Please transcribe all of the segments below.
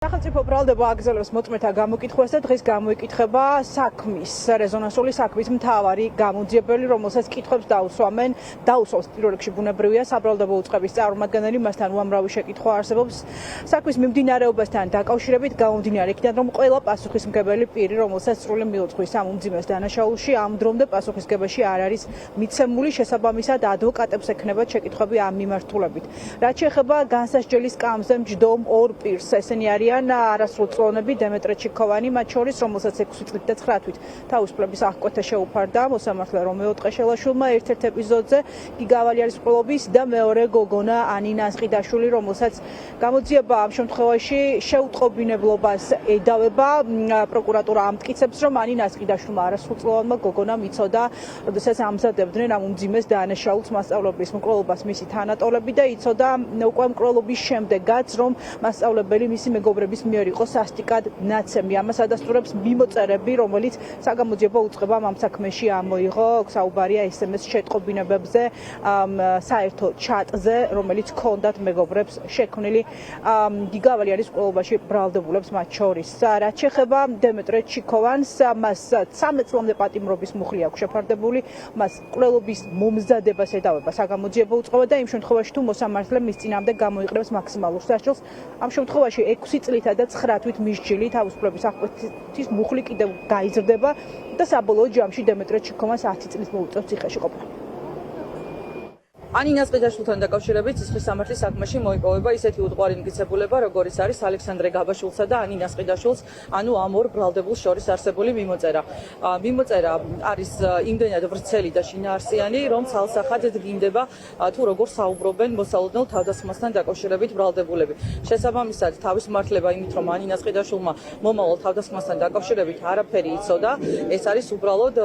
სახელმწიფო ბრალდება აგრძელებს მოწმეთა გამოკითხვას და დღეს გამოიკითხება საქმის რეზონანსული საქმის მთავარი გამოძიებელი, რომელსაც კითხვებს დაუსვამს პირველ რიგში ბუნებრივია საბრალდებო უწყების წარმომადგენელი, მასთან უამრავი შეკითხვა არსებობს საქმის მიმდინარეობასთან დაკავშირებით, გამომდინარე იქიდან, რომ ყველა პასუხისმგებელი პირი, რომელსაც სრული მიუძღვის ამ უმძიმეს დანაშაულში, ამ დრომდე პასუხისგებაში არ არის მიცემული, შესაბამისად ადვოკატებს ექნებათ შეკითხვები ამ მიმართულებით. რაც შეეხება განსასჯელის სკამზე მჯდომ ორ პირს, ესენი არიან არასრულწლოვანები დემეტრე ჩიქოვანი, მათ შორის, რომელსაც 6 წლით და 9 თვით თავისუფლების აღკვეთა შეუფარდა მოსამართლე რომეო ტყეშელაშვილმა ერთ-ერთ ეპიზოდზე გიგავალიანის ყრილობის და მეორე გოგონა ანინა ასყიდაშვილი, რომელსაც გამოძიება ამ შემთხვევაში შეუტყობინებლობას ედავება. პროკურატურა ამტკიცებს, რომ ანინა ასყიდაშვილმა არასრულწლოვანმა გოგონამ იცოდა, როდესაც ამზადებდნენ ამ უმძიმეს დანაშაულს მასწავლებლის მკვლელობას მისი თანატოლები და იცოდა უკვე მკვლელობის შემდეგაც, რომ მასწავლებელი მისი მეგობრების მიერ იყო სასტიკად ნაცემი. ამას ადასტურებს მიმოწერები, რომელიც საგამოძიებო უწყებამ ამ საქმეში ამოიღო. საუბარია SMS შეტყობინებებზე, საერთო ჩატზე, რომელიც ჰქონდათ მეგობრებს შექმნილი გიგავალიანის ყრილობაში ბრალდებულებს მათ შორის. რაც შეეხება დემეტრე ჩიქოვანს, მას 13 წლამდე პატიმრობის მუხლი აქვს შეფარდებული, მას ყრილობის მომზადებას ედავება საგამოძიებო უწყება და იმ შემთხვევაში თუ მოსამართლე მის წინამდე გამოიყენებს მაქსიმალურ სასჯელს, ამ შემთხვევაში 6 წლითა და 9 თვით მისჯილი თავისუფლების აღკვეთის მუხლი კიდევ გაიზრდება და საბოლოო ჯამში დემეტრე ჩიქოვანს 10 წლის მოუწევს ციხეში ყოფნა. ანინა ასყიდაშვილთან დაკავშირებით სისხლის სამართლის საქმეში მოიპოვება ისეთი უტყვარი მტკიცებულება, როგორიც არის ალექსანდრე გაბაშვილსა და ანინა ასყიდაშვილს, ანუ ამ ორ ბრალდებულს შორის არსებული მიმოწერა. მიმოწერა არის იმდენად ვრცელი და შინაარსიანი, რომ ცალსახად დგინდება თუ როგორ საუბრობენ მოსალოდნელ თავდასხმასთან დაკავშირებით ბრალდებულები. შესაბამისად, თავის მართლება იმით, რომ ანინა ასყიდაშვილმა მომავალ თავდასხმასთან დაკავშირებით არაფერი იცოდა, ეს არის უბრალოდ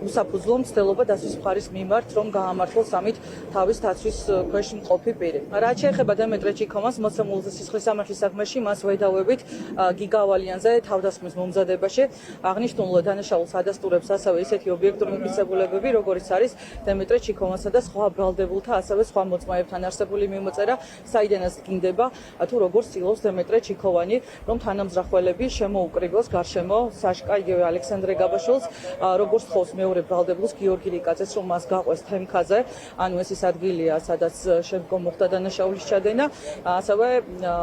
უსაფუძვლო მცდელობა დასვის მხარის მიმართ, რომ გაამართლოს ამით თავის თაცვის ქვეშ მყოფი პირი. რაც შეეხება დემეტრე ჩიქოვანს მოცემულ სისხლის სამართლის საქმეში, მას ვედავებით გიგავალიანზე თავდასხმის მომზადებაში. აღნიშნულ დანაშაულს ადასტურებს ასევე ისეთი ობიექტური მტკიცებულებები, როგორიც არის დემეტრე ჩიქოვანსა და სხვა ბრალდებულთა, ასევე სხვა მოწმეებთან არსებული მიმოწერა, საიდანაც დგინდება თუ როგორ ცდილობს დემეტრე ჩიქოვანი, რომ თანამძრახველები შემოუკრიბოს გარშემო საშკა იგივე ალექსანდრე გაბაშვილს, როგორც თხოვს მეორე ბრალდებულს გიორგი რიკაძეს, რომ მას გაყვეს თემქაზე, ანუ ეს ის ადგილია, სადაც შემდგომ მოხდა დანაშაულის ჩადენა, ასევე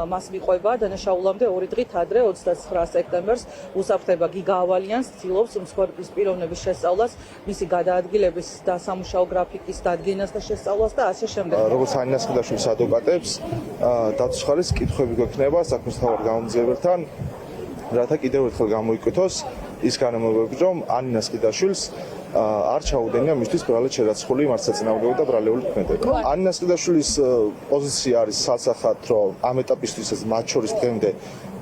მას მიყვება დანაშაულამდე 2 დღით ადრე 29 სექტემბერს უსაფრთხოება გიგავალიანს, ცდილობს მსხვერპლის პიროვნების შესწავლას, მისი გადაადგილების და სამუშაო გრაფიკის დადგენას და შესწავლას და ასე შემდეგ. როგორც ანინა ასყიდაშვილის ადვოკატებს, დაცვის მხარის კითხვები გვექნება საქმის მთავარ გამომძიებელთან, რათა კიდევ ერთხელ გამოიკითხოს ის განმეორებები, რომ ანინა ასყიდაშვილს არ ჩაუდენია მისთვის ბრალად შერაცხული მართლსაწინააღმდეგო და ბრალეული ქმედება. ანინა ასყიდაშვილის პოზიცია არის სასახად, რომ ამ ეტაპისთვისაც მათ შორის დღემდე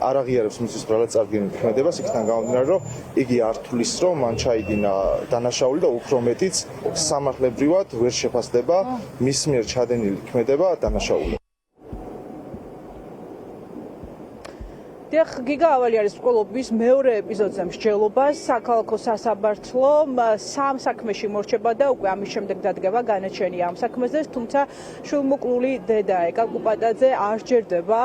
არ აღიარებს მისთვის ბრალად წარდგენილი ქმედებას, იქიდან გამომდინარე, რომ იგი არ თulis, რომ მან ჩაიდინა დანაშაული და უფრო მეტიც სამართლებრივად ვერ შეფასდება მის მიერ ჩადენილი ქმედება დანაშაული. გიგავალიანის ყრილობის მეორე ეპიზოდზე მსჯელობას საქალაქო სასამართლო სამ საქმეში მორჩება და უკვე ამის შემდეგ დადგება განაჩენია ამ საქმეზე, თუმცა შვილმოკლული დედა ეკა კუპატაძე არ სჯერდება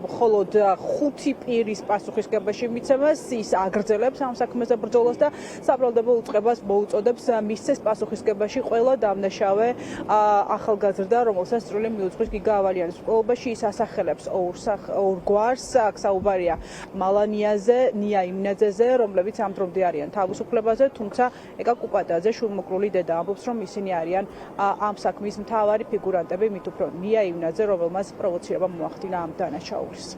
მხოლოდ 5 პირის პასუხისგებაში მიცემას, ის აგრძელებს ამ საქმეზე ბრძოლას და საბრალდებო უწყებას მოუწოდებს მისცეს პასუხისგებაში ყველა დამნაშავე ახალგაზრდა, რომელსაც სრული მიუძღვის გიგავალიანის ყრილობაში, ის ასახელებს ორ გვარს, აქ საუბარია მალანიაზე, ნია იმნაძეზე, რომლებიც ამ დრომდე არიან თავისუფლებაზე, თუმცა ეკა კუპატაძე შვილმოკლული დედა ამბობს, რომ ისინი არიან ამ საქმის მთავარი ფიგურანტები, მით უფრო ნია იმნაძე, რომელმაც პროვოცირება მოახდინა ამ დანაშაულის.